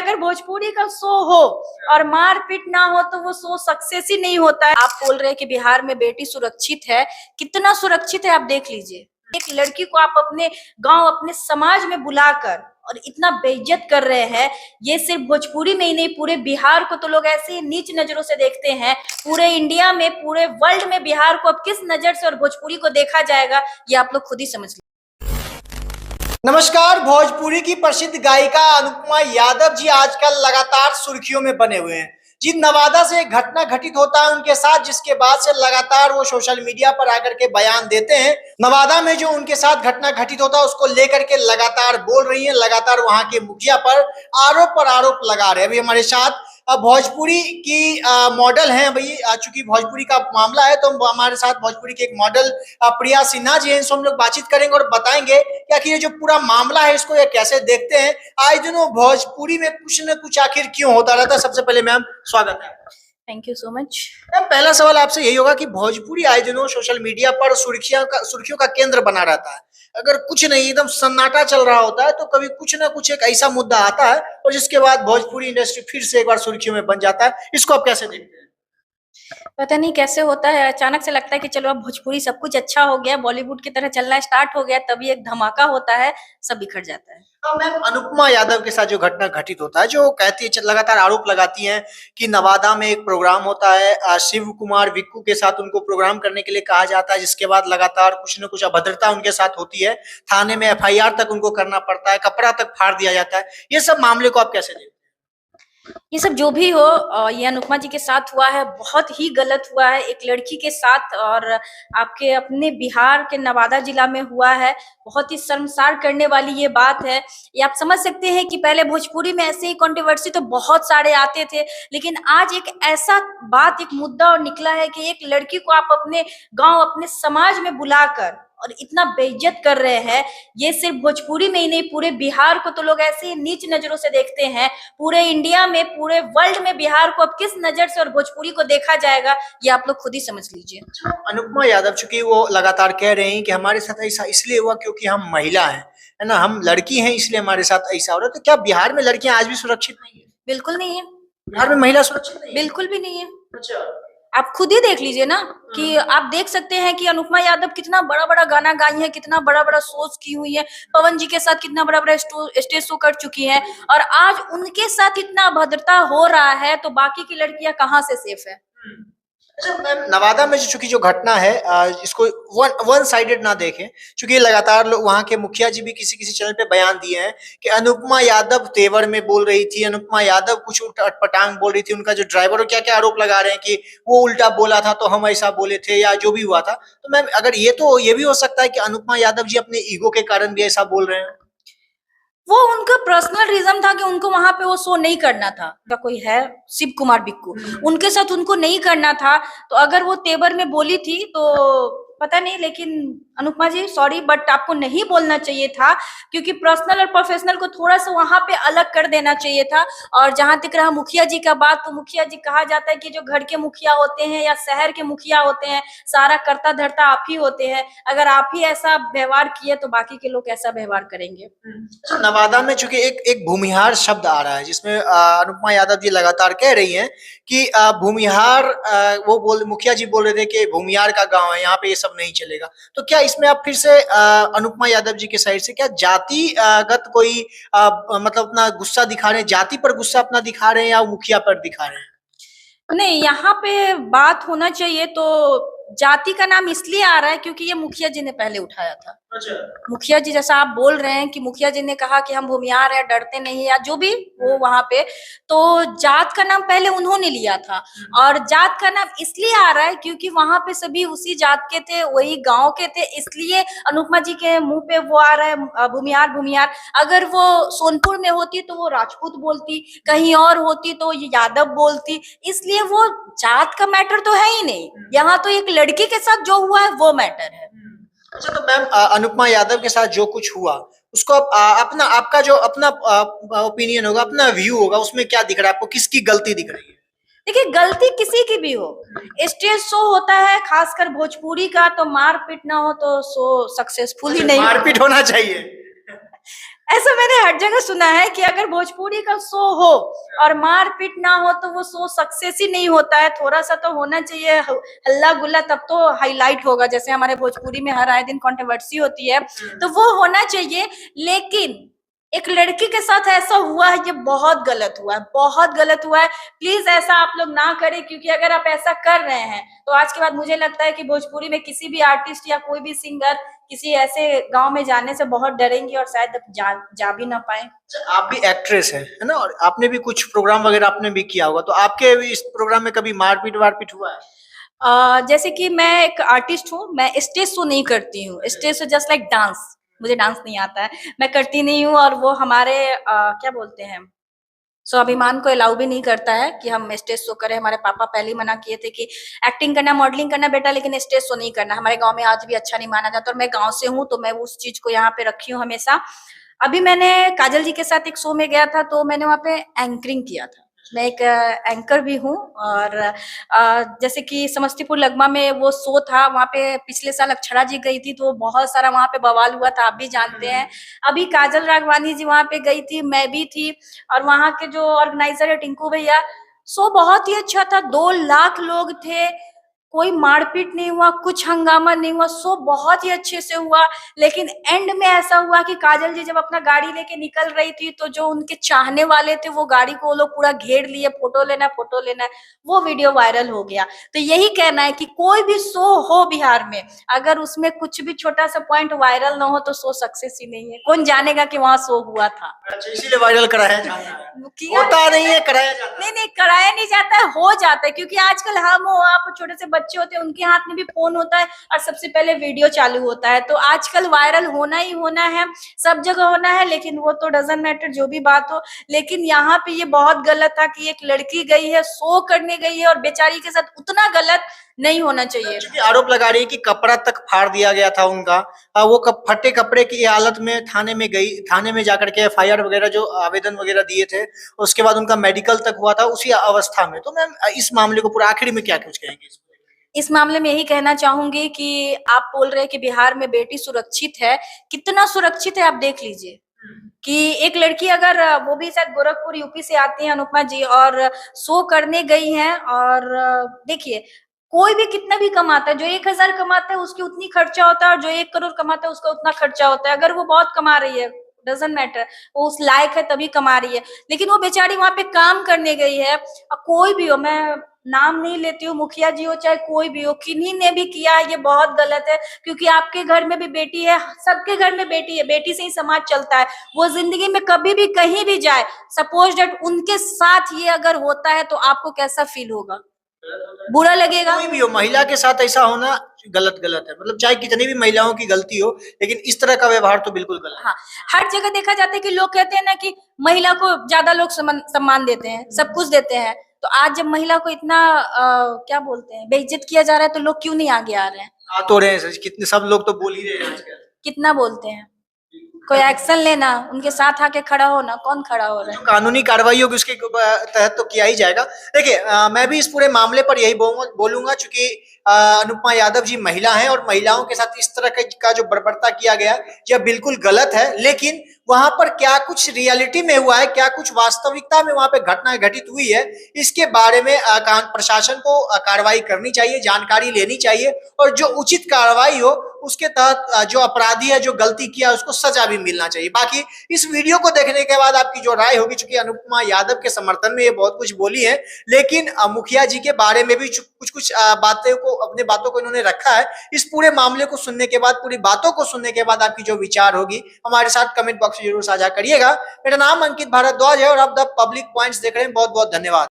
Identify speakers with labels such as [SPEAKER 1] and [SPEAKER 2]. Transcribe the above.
[SPEAKER 1] अगर भोजपुरी का शो हो और मारपीट ना हो तो वो शो सक्सेस ही नहीं होता है। आप बोल रहे हैं कि बिहार में बेटी सुरक्षित है, कितना सुरक्षित है आप देख लीजिए। एक लड़की को आप अपने गांव, अपने समाज में बुलाकर और इतना बेइज्जत कर रहे हैं। ये सिर्फ भोजपुरी में ही नहीं, पूरे बिहार को तो लोग ऐसे ही नीच नजरों से देखते हैं। पूरे इंडिया में, पूरे वर्ल्ड में बिहार को अब किस नजर से और भोजपुरी को देखा जाएगा, ये आप लोग खुद ही समझ लीजिए।
[SPEAKER 2] नमस्कार। भोजपुरी की प्रसिद्ध गायिका अनुपमा यादव जी आजकल लगातार सुर्खियों में बने हुए हैं। जी, नवादा से एक घटना घटित होता है उनके साथ, जिसके बाद से लगातार वो सोशल मीडिया पर आकर के बयान देते हैं। नवादा में जो उनके साथ घटना घटित होता है उसको लेकर के लगातार बोल रही हैं, लगातार वहां के मुखिया पर आरोप लगा रहे हैं। अभी हमारे साथ भोजपुरी की मॉडल हैं भाई, चूंकि भोजपुरी का मामला है तो हमारे साथ भोजपुरी के एक मॉडल प्रिया सिन्हा जी हैं। इनसे हम लोग बातचीत करेंगे और बताएंगे कि आखिर ये जो पूरा मामला है इसको ये कैसे देखते हैं। आज दिनों भोजपुरी में कुछ न कुछ आखिर क्यों होता रहता है। सबसे पहले मैम स्वागत है।
[SPEAKER 1] Thank you so much.
[SPEAKER 2] Ma'am, पहला सवाल आपसे यही होगा कि भोजपुरी आए दिनों सोशल मीडिया पर सुर्खियों का केंद्र बना रहता है। अगर कुछ नहीं, एकदम सन्नाटा चल रहा होता है तो कभी कुछ ना कुछ एक ऐसा मुद्दा आता है और जिसके बाद भोजपुरी इंडस्ट्री फिर से एक बार सुर्खियों में बन जाता है। इसको आप कैसे देखते हैं?
[SPEAKER 1] पता नहीं कैसे होता है, अचानक से लगता है कि चलो अब भोजपुरी सब कुछ अच्छा हो गया, बॉलीवुड की तरह चलना स्टार्ट हो गया, तभी एक धमाका होता है, सब बिखर जाता है।
[SPEAKER 2] मैम, अनुपमा यादव के साथ जो घटना घटित होता है, जो कहती है, लगातार आरोप लगाती हैं कि नवादा में एक प्रोग्राम होता है, शिव कुमार विक्कू के साथ उनको प्रोग्राम करने के लिए कहा जाता है, जिसके बाद लगातार कुछ न कुछ अभद्रता उनके साथ होती है। थाने में एफआईआर तक उनको करना पड़ता है, कपड़ा तक फाड़ दिया जाता है। ये सब मामले को आप कैसे देखते हैं?
[SPEAKER 1] ये सब जो भी हो, ये अनुपमा जी के साथ हुआ है, बहुत ही गलत हुआ है, एक लड़की के साथ, और आपके अपने बिहार के नवादा जिला में हुआ है। बहुत ही शर्मसार करने वाली ये बात है। ये आप समझ सकते हैं कि पहले भोजपुरी में ऐसे ही कंट्रोवर्सी तो बहुत सारे आते थे, लेकिन आज एक ऐसा बात, एक मुद्दा और निकला है कि एक लड़की को आप अपने गांव, अपने समाज में बुलाकर और इतना बेइज्जत कर रहे हैं। ये सिर्फ भोजपुरी में ही नहीं, पूरे बिहार को तो लोग ऐसे ही नीच नजरों से देखते हैं। पूरे इंडिया में, पूरे वर्ल्ड में बिहार को अब किस नजर से और भोजपुरी को देखा जाएगा, ये आप लोग खुद ही समझ लीजिए।
[SPEAKER 2] अनुपमा यादव, चूंकि वो लगातार कह रहे हैं कि हमारे साथ ऐसा इसलिए हुआ क्योंकि हम महिला हैं, है ना, हम लड़की हैं, इसलिए हमारे साथ ऐसा हो रहा है। तो क्या बिहार में लड़कियां आज भी सुरक्षित नहीं है?
[SPEAKER 1] बिल्कुल नहीं है।
[SPEAKER 2] बिहार में महिला सुरक्षित नहीं है?
[SPEAKER 1] बिल्कुल भी नहीं है।
[SPEAKER 2] अच्छा।
[SPEAKER 1] आप खुद ही देख लीजिए ना, कि आप देख सकते हैं कि अनुपमा यादव कितना बड़ा बड़ा गाना गाई है, कितना बड़ा बड़ा शोज की हुई है, पवन जी के साथ कितना बड़ा बड़ा स्टेज शो कर चुकी है, और आज उनके साथ इतना अभद्रता हो रहा है, तो बाकी की लड़कियां कहाँ से सेफ है?
[SPEAKER 2] अच्छा मैम, नवादा में चूंकि जो घटना है, इसको वन साइडेड ना देखें, चूंकि लगातार लोग, वहां के मुखिया जी भी किसी किसी चैनल पे बयान दिए हैं कि अनुपमा यादव तेवर में बोल रही थी, अनुपमा यादव कुछ अटपटांग बोल रही थी, उनका जो ड्राइवर क्या क्या आरोप लगा रहे हैं कि वो उल्टा बोला था तो हम ऐसा बोले थे, या जो भी हुआ था। तो मैम, अगर ये भी हो सकता है कि अनुपमा यादव जी अपने ईगो के कारण भी ऐसा बोल रहे हैं?
[SPEAKER 1] वो उनका पर्सनल रीजन था कि उनको वहां पे वो शो नहीं करना था। कोई है शिव कुमार बिक्कू, उनके साथ उनको नहीं करना था, तो अगर वो तेवर में बोली थी तो पता नहीं, लेकिन अनुपमा जी सॉरी, बट आपको नहीं बोलना चाहिए था, क्योंकि पर्सनल और प्रोफेशनल को थोड़ा सा वहां पे अलग कर देना चाहिए था। और जहां तक रहा मुखिया जी का बात, तो मुखिया जी, कहा जाता है कि जो घर के मुखिया होते हैं या शहर के मुखिया होते हैं, सारा करता धरता आप ही होते हैं। अगर आप ही ऐसा व्यवहार किए तो बाकी के लोग ऐसा व्यवहार करेंगे।
[SPEAKER 2] अच्छा, नवादा में चूंकि एक भूमिहार शब्द आ रहा है, जिसमें अनुपमा यादव जी लगातार कह रही हैं कि भूमिहार, मुखिया जी बोल रहे थे कि भूमिहार का गांव है, यहाँ पे ये सब नहीं चलेगा। तो क्या इसमें आप फिर से अनुपमा यादव जी के साइड से क्या जातिगत कोई मतलब अपना गुस्सा दिखा रहे हैं, जाति पर गुस्सा अपना दिखा रहे हैं, या मुखिया पर दिखा रहे हैं?
[SPEAKER 1] नहीं, यहाँ पे बात होना चाहिए तो जाति का नाम इसलिए आ रहा है क्योंकि ये मुखिया जी ने पहले उठाया था।
[SPEAKER 2] अच्छा।
[SPEAKER 1] मुखिया जी, जैसा आप बोल रहे हैं कि मुखिया जी ने कहा कि हम भूमिहार है, डरते नहीं, या जो भी वो वहां पे, तो जात का नाम पहले उन्होंने लिया था। और जात का नाम इसलिए आ रहा है क्योंकि वहां पे सभी उसी जात के थे, वही गांव के थे, इसलिए अनुपमा जी के मुंह पे वो आ रहा है भूमिहार भूमिहार। अगर वो सोनपुर में होती तो वो राजपूत बोलती, कहीं और होती तो ये यादव बोलती, इसलिए वो जात का मैटर तो है ही नहीं। यहाँ तो एक लड़की के साथ जो हुआ है वो मैटर है।
[SPEAKER 2] अच्छा, तो मैम, अनुपमा यादव के साथ जो कुछ हुआ उसको आपका जो अपना ओपिनियन होगा, अपना व्यू होगा, उसमें क्या दिख रहा है आपको, किसकी गलती दिख रही है?
[SPEAKER 1] देखिए, गलती किसी की भी हो, स्टेज शो होता है, खासकर भोजपुरी का, तो मारपीट ना हो तो शो सक्सेसफुल ही नहीं।
[SPEAKER 2] मारपीट होना चाहिए?
[SPEAKER 1] ऐसा मैंने हर जगह सुना है कि अगर भोजपुरी का शो हो और मारपीट ना हो तो वो शो सक्सेस ही नहीं होता है। थोड़ा सा तो होना चाहिए हल्ला गुल्ला, तब तो हाईलाइट होगा। जैसे हमारे भोजपुरी में हर आए दिन कंट्रोवर्सी होती है, तो वो होना चाहिए। लेकिन एक लड़की के साथ ऐसा हुआ है, ये बहुत गलत हुआ है, बहुत गलत हुआ है। प्लीज ऐसा आप लोग ना करें, क्योंकि अगर आप ऐसा कर रहे हैं तो आज के बाद मुझे लगता है कि भोजपुरी में किसी भी आर्टिस्ट या कोई भी सिंगर किसी ऐसे गांव में जाने से बहुत डरेंगे और शायद जा भी ना पाए।
[SPEAKER 2] आप भी एक्ट्रेस है ना, और आपने भी कुछ प्रोग्राम वगैरह आपने भी किया होगा, तो आपके भी इस प्रोग्राम में कभी मारपीट वारपीट हुआ है?
[SPEAKER 1] जैसे कि मैं एक आर्टिस्ट हूँ, मैं स्टेज शो नहीं करती हूँ। Stage show just like dance, मुझे डांस नहीं आता है, मैं करती नहीं हूँ। और वो हमारे क्या बोलते हैं, स्वाभिमान को अलाउ भी नहीं करता है कि हम स्टेज शो करें। हमारे पापा पहले ही मना किए थे कि एक्टिंग करना, मॉडलिंग करना बेटा, लेकिन स्टेज शो नहीं करना। हमारे गांव में आज भी अच्छा नहीं माना जाता, और मैं गांव से हूँ तो मैं उस चीज को यहाँ पे रखी हूँ हमेशा। अभी मैंने काजल जी के साथ एक शो में गया था, तो मैंने वहाँ पे एंकरिंग किया था। मैं एक एंकर भी हूँ। और जैसे कि समस्तीपुर लगमा में वो शो था, वहाँ पे पिछले साल अक्षरा जी गई थी, तो बहुत सारा वहाँ पे बवाल हुआ था, आप भी जानते हैं। अभी काजल राघवानी जी वहाँ पे गई थी, मैं भी थी, और वहाँ के जो ऑर्गेनाइजर है टिंकू भैया, शो बहुत ही अच्छा था। 2 लाख लोग थे, कोई मारपीट नहीं हुआ, कुछ हंगामा नहीं हुआ, शो बहुत ही अच्छे से हुआ। लेकिन एंड में ऐसा हुआ कि काजल जी जब अपना गाड़ी लेके निकल रही थी, तो जो उनके चाहने वाले थे वो गाड़ी को वो लोग पूरा घेर लिए, फोटो लेना है, फोटो लेना है। वो वीडियो वायरल हो गया। तो यही कहना है कि कोई भी शो हो बिहार में, अगर उसमें कुछ भी छोटा सा पॉइंट वायरल ना हो तो शो सक्सेस ही नहीं है। कौन जानेगा कि वहाँ शो हुआ था?
[SPEAKER 2] अच्छा, इसीलिए वायरल कराया जाता है,
[SPEAKER 1] किया
[SPEAKER 2] होता नहीं है, कराया जाता है।
[SPEAKER 1] नहीं नहीं, कराया नहीं जाता है, हो जाता है। क्योंकि आजकल हम हो आप, छोटे से बच्चे होते हैं, उनके हाथ में भी फोन होता है और सबसे पहले वीडियो चालू होता है। तो आजकल वायरल होना ही होना है, सब जगह होना है। लेकिन वो तो डजंट मैटर, जो भी बात हो। लेकिन यहाँ पे ये बहुत गलत था कि एक लड़की गई है, शो करने गई है, और बेचारी के साथ उतना गलत नहीं होना चाहिए।
[SPEAKER 2] क्योंकि आरोप लगा रही है कि कपड़ा तक फाड़ दिया गया था उनका। वो फटे कपड़े की हालत में थाने में गई, थाने में जाकर के एफआईआर वगैरह जो आवेदन वगैरह दिए थे, उसके बाद उनका मेडिकल तक हुआ था उसी अवस्था में। तो मैम, इस मामले को पूरा आखिरी में क्या कुछ कहेंगे?
[SPEAKER 1] इस मामले में यही कहना चाहूंगी कि आप बोल रहे हैं कि बिहार में बेटी सुरक्षित है, कितना सुरक्षित है आप देख लीजिए। कि एक लड़की अगर, वो भी शायद गोरखपुर यूपी से आती है अनुपमा जी, और शो करने गई हैं, और देखिए कोई भी कितना भी कमाता है, जो 1,000 कमाता है उसकी उतनी खर्चा होता है, और जो 1 करोड़ कमाता है उसका उतना खर्चा होता है। अगर वो बहुत कमा रही है, डजंट मैटर, वो उस लायक है तभी कमा रही है। लेकिन वो बेचारी वहां पे काम करने गई है। और कोई भी हो, मैं नाम नहीं लेती हूँ, मुखिया जी हो चाहे कोई भी हो, किन्हीं ने भी किया है, ये बहुत गलत है। क्योंकि आपके घर में भी बेटी है, सबके घर में बेटी है, बेटी से ही समाज चलता है। वो जिंदगी में कभी भी कहीं भी जाए, सपोज डेट उनके साथ ये अगर होता है, तो आपको कैसा फील होगा? बुरा लगेगा।
[SPEAKER 2] कोई भी हो, महिला के साथ ऐसा होना गलत गलत है। मतलब चाहे कितनी भी महिलाओं की गलती हो, लेकिन इस तरह का व्यवहार तो बिल्कुल गलत है।
[SPEAKER 1] हाँ, हर जगह देखा जाता है कि लोग कहते हैं ना कि महिला को ज्यादा लोग सम्मान देते हैं, सब कुछ देते हैं। तो आज जब महिला को इतना क्या बोलते हैं, बेइज्जत किया जा रहा है, तो लोग क्यों नहीं आगे आ रहे हैं?
[SPEAKER 2] आ तो रहे हैं, कितने सब लोग तो बोल ही रहे हैं आजकल।
[SPEAKER 1] कितना बोलते हैं, कोई एक्शन लेना, उनके साथ आके खड़ा होना, कौन खड़ा हो रहा
[SPEAKER 2] जो
[SPEAKER 1] है?
[SPEAKER 2] कानूनी कार्रवाई होगी उसके तहत तो किया ही जाएगा। देखिए, मैं भी इस पूरे मामले पर यही बोलूंगा, चूंकि अनुपमा यादव जी महिला हैं, और महिलाओं के साथ इस तरह का जो बर्बरता किया गया, यह बिल्कुल गलत है। लेकिन वहां पर क्या कुछ रियलिटी में हुआ है, क्या कुछ वास्तविकता में वहां पे घटना घटित हुई है, इसके बारे में प्रशासन को कार्रवाई करनी चाहिए, जानकारी लेनी चाहिए, और जो उचित कार्रवाई हो उसके तहत जो अपराधी है, जो गलती किया, उसको सजा भी मिलना चाहिए। बाकी इस वीडियो को देखने के बाद आपकी जो राय होगी, चूंकि अनुपमा यादव के समर्थन में ये बहुत कुछ बोली है, लेकिन मुखिया जी के बारे में भी कुछ कुछ बातें को, अपने बातों को इन्होंने रखा है। इस पूरे मामले को सुनने के बाद, पूरी बातों को सुनने के बाद आपकी जो विचार होगी हमारे साथ कमेंट बॉक्स में जरूर साझा करिएगा। मेरा नाम अंकित भारद्वाज है और आप द पब्लिक पॉइंट्स देख रहे हैं। बहुत बहुत धन्यवाद।